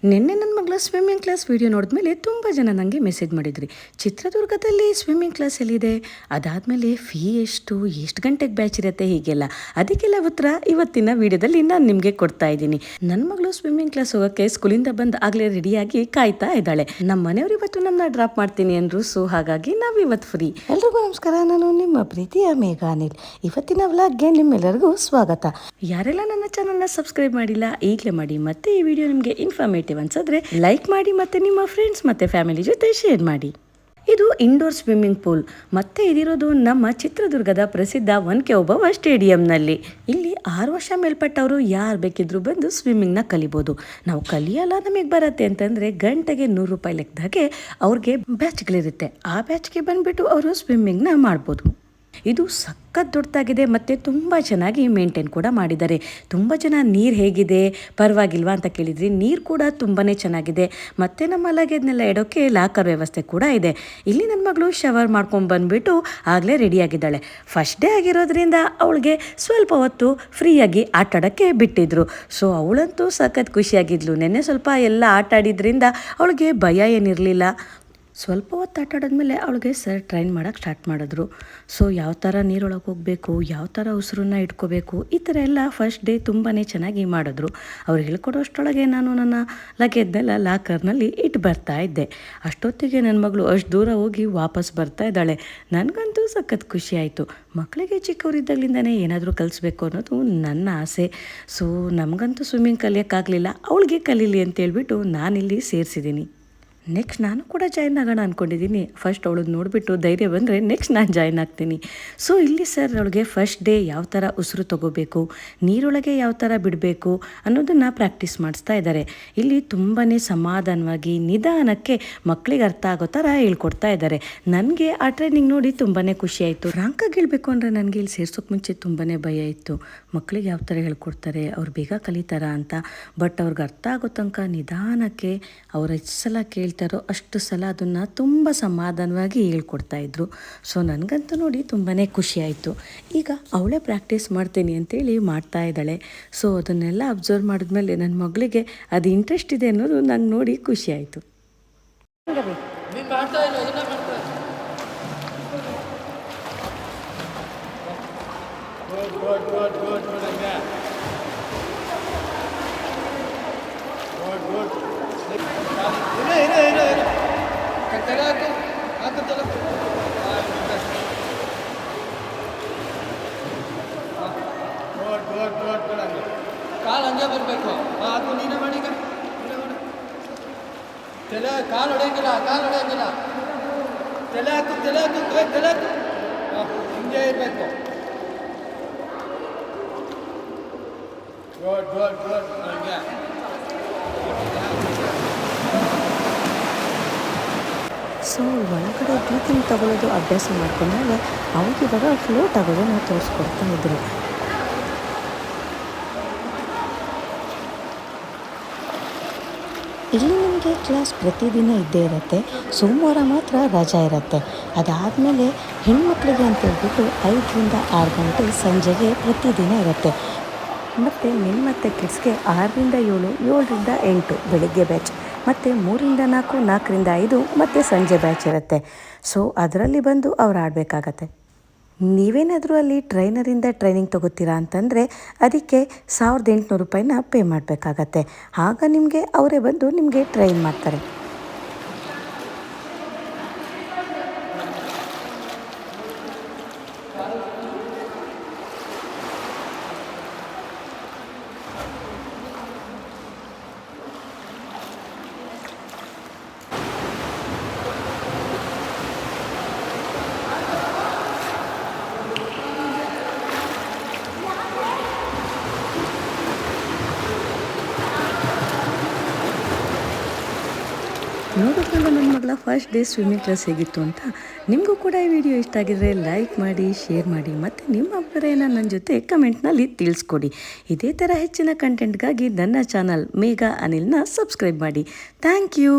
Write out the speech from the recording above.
ನಿನ್ನೆ ನನ್ನ ಮಗಳ ಸ್ವಿಮ್ಮಿಂಗ್ ಕ್ಲಾಸ್ ವಿಡಿಯೋ ನೋಡಿದ್ಮೇಲೆ ತುಂಬ ಜನ ನನಗೆ ಮೆಸೇಜ್ ಮಾಡಿದ್ರಿ, ಚಿತ್ರದುರ್ಗದಲ್ಲಿ ಸ್ವಿಮ್ಮಿಂಗ್ ಕ್ಲಾಸ್ ಎಲ್ಲಿದೆ, ಅದಾದಮೇಲೆ ಫೀ ಎಷ್ಟು ಗಂಟೆಗೆ ಬ್ಯಾಚ್ ಇರುತ್ತೆ, ಹೀಗೆಲ್ಲ ಅದಕ್ಕೆಲ್ಲ ಉತ್ತರ ಇವತ್ತಿನ ವಿಡಿಯೋದಲ್ಲಿ ನಾನು ನಿಮಗೆ ಕೊಡ್ತಾ ಇದ್ದೀನಿ. ನನ್ನ ಮಗಳು ಸ್ವಿಮ್ಮಿಂಗ್ ಕ್ಲಾಸ್ ಹೋಗೋಕ್ಕೆ ಸ್ಕೂಲಿಂದ ಬಂದು ಆಗಲೇ ರೆಡಿಯಾಗಿ ಕಾಯ್ತಾ ಇದ್ದಾಳೆ. ನಮ್ಮ ಮನೆಯವರು ಇವತ್ತು ನಮ್ಮನ್ನ ಡ್ರಾಪ್ ಮಾಡ್ತೀನಿ ಅಂದರು, ಸೊ ಹಾಗಾಗಿ ನಾವು ಇವತ್ತು ಫ್ರೀ. ಎಲ್ರಿಗೂ ನಮಸ್ಕಾರ, ನಾನು ನಿಮ್ಮ ಪ್ರೀತಿಯ ಮೇಘ ಅನಿಲ್. ಇವತ್ತಿನ ವ್ಲಾಗ್ಗೆ ನಿಮ್ಮೆಲ್ಲರಿಗೂ ಸ್ವಾಗತ. ಯಾರೆಲ್ಲ ನನ್ನ ಚಾನಲ್ನ ಸಬ್ಸ್ಕ್ರೈಬ್ ಮಾಡಿಲ್ಲ ಈಗಲೇ ಮಾಡಿ, ಮತ್ತೆ ಈ ವಿಡಿಯೋ ನಿಮಗೆ ಇನ್ಫಾರ್ಮೇಟಿವ್ ಅನ್ಸಿದ್ರೆ ಲೈಕ್ ಮಾಡಿ, ಮತ್ತೆ ನಿಮ್ಮ ಫ್ರೆಂಡ್ಸ್ ಮತ್ತೆ ಫ್ಯಾಮಿಲಿ ಜೊತೆ ಶೇರ್ ಮಾಡಿ. ಇದು ಇಂಡೋರ್ ಸ್ವಿಮ್ಮಿಂಗ್ ಪೂಲ್, ಮತ್ತೆ ಇದಿರೋದು ನಮ್ಮ ಚಿತ್ರದುರ್ಗದ ಪ್ರಸಿದ್ಧ ಒನಕೆ ಓಬವ್ವ ಸ್ಟೇಡಿಯಂನಲ್ಲಿ. ಇಲ್ಲಿ 6 ವರ್ಷ ಮೇಲ್ಪಟ್ಟವರು ಯಾರು ಬೇಕಿದ್ರು ಬಂದು ಸ್ವಿಮ್ಮಿಂಗ್ನ ಕಲಿಬೋದು. ನಾವು ಕಲಿಯಲ್ಲ, ನಮಗೆ ಬರುತ್ತೆ ಅಂತಂದರೆ ಗಂಟೆಗೆ 100 ರೂಪಾಯಿ ಲೆಕ್ಕದಾಗೆ ಅವ್ರಿಗೆ ಬ್ಯಾಚ್ಗಳಿರುತ್ತೆ. ಆ ಬ್ಯಾಚ್ಗೆ ಬಂದುಬಿಟ್ಟು ಅವರು ಸ್ವಿಮ್ಮಿಂಗ್ನ ಮಾಡ್ಬೋದು. ಇದು ಸಖತ್ ದೊಡ್ಡದಾಗಿದೆ ಮತ್ತು ತುಂಬ ಚೆನ್ನಾಗಿ ಮೇಂಟೈನ್ ಕೂಡ ಮಾಡಿದ್ದಾರೆ. ತುಂಬ ಜನ ನೀರು ಹೇಗಿದೆ ಪರವಾಗಿಲ್ವಾ ಅಂತ ಕೇಳಿದ್ರಿ. ನೀರು ಕೂಡ ತುಂಬಾ ಚೆನ್ನಾಗಿದೆ, ಮತ್ತು ನಮ್ಮ ಲಗೇಜ್ನೆಲ್ಲ ಇಡೋಕ್ಕೆ ಲಾಕರ್ ವ್ಯವಸ್ಥೆ ಕೂಡ ಇದೆ. ಇಲ್ಲಿ ನನ್ನ ಮಗಳು ಶವರ್ ಮಾಡ್ಕೊಂಡು ಬಂದುಬಿಟ್ಟು ಆಗಲೇ ರೆಡಿಯಾಗಿದ್ದಾಳೆ. ಫಸ್ಟ್ ಡೇ ಆಗಿರೋದ್ರಿಂದ ಅವಳಿಗೆ ಸ್ವಲ್ಪ ಹೊತ್ತು ಫ್ರೀಯಾಗಿ ಆಟ ಆಡೋಕ್ಕೆ ಬಿಟ್ಟಿದ್ರು. ಸೊ ಅವಳಂತೂ ಸಖತ್ ಖುಷಿಯಾಗಿದ್ಲು. ನೆನ್ನೆ ಸ್ವಲ್ಪ ಎಲ್ಲ ಆಟ ಆಡಿದ್ರಿಂದ ಅವಳಿಗೆ ಭಯ ಏನಿರಲಿಲ್ಲ. ಸ್ವಲ್ಪ ಹೊತ್ತು ಆಟ ಆಡಿದ್ಮೇಲೆ ಅವಳಿಗೆ ಸರ್ ಟ್ರೈನ್ ಮಾಡೋಕ್ಕೆ ಸ್ಟಾರ್ಟ್ ಮಾಡಿದ್ರು. ಸೊ ಯಾವ ಥರ ನೀರೊಳಗೆ ಹೋಗಬೇಕು, ಯಾವ ಥರ ಉಸಿರನ್ನ ಇಟ್ಕೋಬೇಕು, ಈ ಥರ ಎಲ್ಲ ಫಸ್ಟ್ ಡೇ ತುಂಬಾ ಚೆನ್ನಾಗಿ ಮಾಡಿದ್ರು. ಅವ್ರು ಹೇಳ್ಕೊಡೋಷ್ಟರೊಳಗೆ ನಾನು ನನ್ನ ಲಗೇಜ್ನೆಲ್ಲ ಲಾಕರ್ನಲ್ಲಿ ಇಟ್ಟು ಬರ್ತಾ ಇದ್ದೆ. ಅಷ್ಟೊತ್ತಿಗೆ ನನ್ನ ಮಗಳು ಅಷ್ಟು ದೂರ ಹೋಗಿ ವಾಪಸ್ ಬರ್ತಾ ಇದ್ದಾಳೆ. ನನಗಂತೂ ಸಖತ್ ಖುಷಿ ಆಯಿತು. ಮಕ್ಕಳಿಗೆ ಚಿಕ್ಕವರಿದ್ದಾಗಲಿಂದನೇ ಏನಾದರೂ ಕಲಿಸ್ಬೇಕು ಅನ್ನೋದು ನನ್ನ ಆಸೆ. ಸೊ ನಮಗಂತೂ ಸ್ವಿಮ್ಮಿಂಗ್ ಕಲಿಯೋಕ್ಕಾಗಲಿಲ್ಲ, ಅವಳಿಗೆ ಕಲೀಲಿ ಅಂತೇಳ್ಬಿಟ್ಟು ನಾನಿಲ್ಲಿ ಸೇರಿಸಿದ್ದೀನಿ. ನೆಕ್ಸ್ಟ್ ನಾನು ಕೂಡ ಜಾಯ್ನ್ ಆಗೋಣ ಅಂದ್ಕೊಂಡಿದ್ದೀನಿ. ಫಸ್ಟ್ ಅವಳನ್ನು ನೋಡಿಬಿಟ್ಟು ಧೈರ್ಯ ಬಂದರೆ ನೆಕ್ಸ್ಟ್ ನಾನು ಜಾಯ್ನ್ ಆಗ್ತೀನಿ. ಸೊ ಇಲ್ಲಿ ಸರ್ ಅವಳಿಗೆ ಫಸ್ಟ್ ಡೇ ಯಾವ ಥರ ಉಸಿರು ತಗೋಬೇಕು, ನೀರೊಳಗೆ ಯಾವ ಥರ ಬಿಡಬೇಕು ಅನ್ನೋದನ್ನು ಪ್ರಾಕ್ಟೀಸ್ ಮಾಡಿಸ್ತಾ ಇದ್ದಾರೆ. ಇಲ್ಲಿ ತುಂಬಾ ಸಮಾಧಾನವಾಗಿ ನಿಧಾನಕ್ಕೆ ಮಕ್ಕಳಿಗೆ ಅರ್ಥ ಆಗೋ ಥರ ಹೇಳ್ಕೊಡ್ತಾ ಇದ್ದಾರೆ. ನನಗೆ ಆ ಟ್ರೈನಿಂಗ್ ನೋಡಿ ತುಂಬಾ ಖುಷಿ ಆಯಿತು. ರಾಂಕಾಗಿ ಹೇಳಬೇಕು ಅಂದರೆ ನನಗೆ ಇಲ್ಲಿ ಸೇರ್ಸೋಕ್ಕೆ ಮುಂಚೆ ತುಂಬಾ ಭಯ ಇತ್ತು. ಮಕ್ಕಳಿಗೆ ಯಾವ ಥರ ಹೇಳ್ಕೊಡ್ತಾರೆ, ಅವ್ರು ಬೇಗ ಕಲಿತಾರ ಅಂತ. ಬಟ್ ಅವ್ರಿಗೆ ಅರ್ಥ ಆಗೋ ತನಕ ನಿಧಾನಕ್ಕೆ ಅವ್ರು ಎಷ್ಟು ಸಲ ಕೇಳ್ತಾರೋ ಅಷ್ಟು ಸಲ ಅದನ್ನು ತುಂಬ ಸಮಾಧಾನವಾಗಿ ಹೇಳ್ಕೊಡ್ತಾಯಿದ್ರು. ಸೊ ನನಗಂತೂ ನೋಡಿ ತುಂಬಾ ಖುಷಿ ಆಯಿತು. ಈಗ ಅವಳೇ ಪ್ರಾಕ್ಟೀಸ್ ಮಾಡ್ತೀನಿ ಅಂತೇಳಿ ಮಾಡ್ತಾ ಇದ್ದಾಳೆ. ಸೊ ಅದನ್ನೆಲ್ಲ ಅಬ್ಸರ್ವ್ ಮಾಡಿದ್ಮೇಲೆ ನನ್ನ ಮಗಳಿಗೆ ಅದು ಇಂಟ್ರೆಸ್ಟ್ ಇದೆ ಅನ್ನೋದು ನಂಗೆ ನೋಡಿ ಖುಷಿ ಆಯಿತು. ಕಾಲು ಹಂಗೆ ಬರಬೇಕು. ಅದು ನೀನೇ ಮಾಡಿ, ತಲೆ ಕಾಲು ಹೊಡೆಯಂಗಿಲ್ಲ, ತಲೆ ಹಾಕು ಹಿಂಗೆ ಇರಬೇಕು. ಗುಡ್ ಹಂಗೆ. ಸೊ ಒಳಗಡೆ ಬ್ರೀತಿಂಗ್ ತಗೊಳ್ಳೋದು ಅಭ್ಯಾಸ ಮಾಡ್ಕೊಂಡಾಗ ಅವ್ರಿಗೆ ಇವಾಗ ಫ್ಲೋಟ್ ಆಗೋದನ್ನು ತೋರಿಸ್ಕೊಡ್ತಾ ಇದ್ರು. ಇಲ್ಲಿ ನಿಮಗೆ ಕ್ಲಾಸ್ ಪ್ರತಿದಿನ ಇದ್ದೇ ಇರುತ್ತೆ. ಸೋಮವಾರ ಮಾತ್ರ ರಜಾ ಇರುತ್ತೆ. ಅದಾದಮೇಲೆ ಹೆಣ್ಮಕ್ಳಿಗೆ ಅಂತೇಳ್ಬಿಟ್ಟು 5 ರಿಂದ 6 ಗಂಟೆ ಸಂಜೆಗೆ ಪ್ರತಿದಿನ ಇರುತ್ತೆ. ಮತ್ತು ಮೆನ್ ಮತ್ತು ಕಿಡ್ಸ್ಗೆ 6 ರಿಂದ 7, 7 ರಿಂದ 8 ಬೆಳಿಗ್ಗೆ ಬ್ಯಾಚ್, ಮತ್ತು 3 ರಿಂದ 4, 4 ರಿಂದ 5 ಮತ್ತು ಸಂಜೆ ಬ್ಯಾಚ್ ಇರುತ್ತೆ. ಸೊ ಅದರಲ್ಲಿ ಬಂದು ಅವ್ರು ಆಡಬೇಕಾಗತ್ತೆ. ನೀವೇನಾದರೂ ಅಲ್ಲಿ ಟ್ರೈನರಿಂದ ಟ್ರೈನಿಂಗ್ ತೊಗೋತೀರಾ ಅಂತಂದರೆ ಅದಕ್ಕೆ 1800 ರೂಪಾಯಿನ ಪೇ ಮಾಡಬೇಕಾಗತ್ತೆ. ಆಗ ನಿಮಗೆ ಅವರೇ ಬಂದು ನಿಮಗೆ ಟ್ರೈನ್ ಮಾಡ್ತಾರೆ. ನೋಡಿದ್ಮೇಲೆ ನನ್ನ ಮಗಳ ಫಸ್ಟ್ ಡೇ ಸ್ವಿಮ್ಮಿಂಗ್ ಕ್ಲಾಸ್ ಹೇಗಿತ್ತು ಅಂತ. ನಿಮಗೂ ಕೂಡ ಈ ವಿಡಿಯೋ ಇಷ್ಟ ಆಗಿದ್ರೆ ಲೈಕ್ ಮಾಡಿ, ಶೇರ್ ಮಾಡಿ, ಮತ್ತು ನಿಮ್ಮ ಅಭಿಪ್ರಾಯನ ನನ್ನ ಜೊತೆ ಕಮೆಂಟ್ನಲ್ಲಿ ತಿಳಿಸ್ಕೊಡಿ. ಇದೇ ಥರ ಹೆಚ್ಚಿನ ಕಂಟೆಂಟ್ಗಾಗಿ ನನ್ನ ಚಾನಲ್ ಮೇಘ ಅನಿಲ್ನ ಸಬ್ಸ್ಕ್ರೈಬ್ ಮಾಡಿ. Thank you.